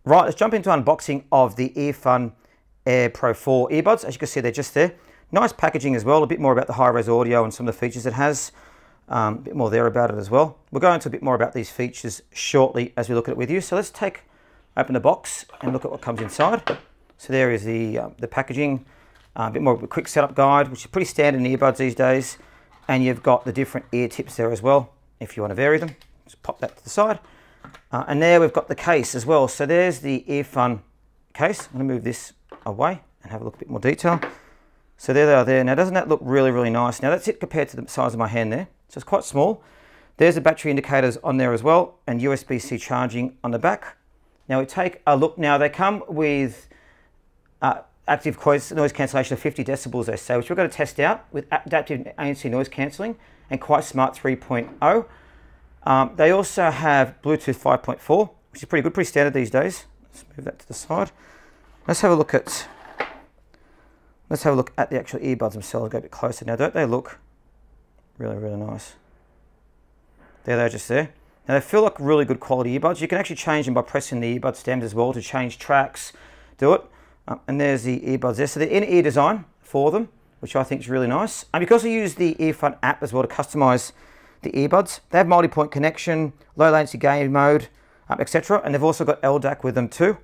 Right, let's jump into unboxing of the Earfun Air Pro 4 earbuds. As you can see, they're just there. Nice packaging as well, a bit more about the high-res audio and some of the features it has. A bit more there about it as well. We'll go into a bit more about these features shortly as we look at it with you. So let's open the box and look at what comes inside. So there is the packaging, a bit more of a quick setup guide, which is pretty standard in earbuds these days. And you've got the different ear tips there as well, if you want to vary them. Just pop that to the side. And there we've got the case as well. So there's the Earfun case. I'm going to move this away and have a look at a bit more detail. So there they are there. Now doesn't that look really, really nice? Now that's it compared to the size of my hand there. So it's quite small. There's the battery indicators on there as well and USB-C charging on the back. Now we take a look. Now they come with active noise cancellation of 50 decibels, they say, which we're going to test out with adaptive ANC noise cancelling and Quite Smart 3.0. They also have Bluetooth 5.4, which is pretty good, pretty standard these days. Let's move that to the side. Let's have a look at the actual earbuds themselves. Go a bit closer now. Don't they look really, really nice? There they are, just there. Now they feel like really good quality earbuds. You can actually change them by pressing the earbud stems as well to change tracks. Do it. And there's the earbuds there. So the in-ear design for them, which I think is really nice. And because I use the Earfun app as well to customize the earbuds, they have multi-point connection, low latency game mode, etc. And they've also got LDAC with them too.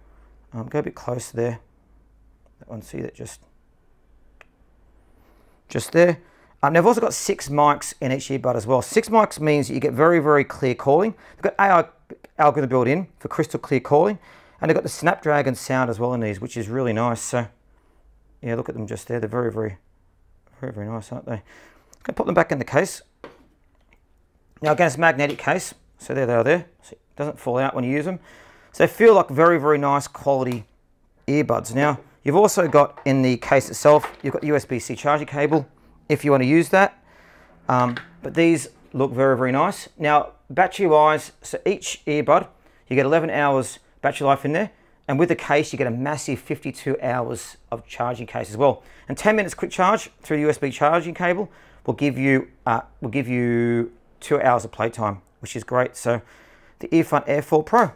Go a bit closer there. That one, see that just there. They've also got 6 mics in each earbud as well. 6 mics means that you get very, very clear calling. They've got AI algorithm built in for crystal clear calling. And they've got the Snapdragon sound as well in these, which is really nice. So, yeah, look at them just there. They're very, very, very, very nice, aren't they? I'm going to put them back in the case. Now, again, it's a magnetic case. So there they are there. So it doesn't fall out when you use them. So they feel like very, very nice quality earbuds. Now, you've also got in the case itself, you've got the USB-C charging cable if you want to use that. But these look very, very nice. Now, battery-wise, so each earbud, you get 11 hours battery life in there, and with the case you get a massive 52 hours of charging case as well. And 10 minutes quick charge through the USB charging cable will give you 2 hours of playtime, which is great. So the Earfun Air 4 Pro.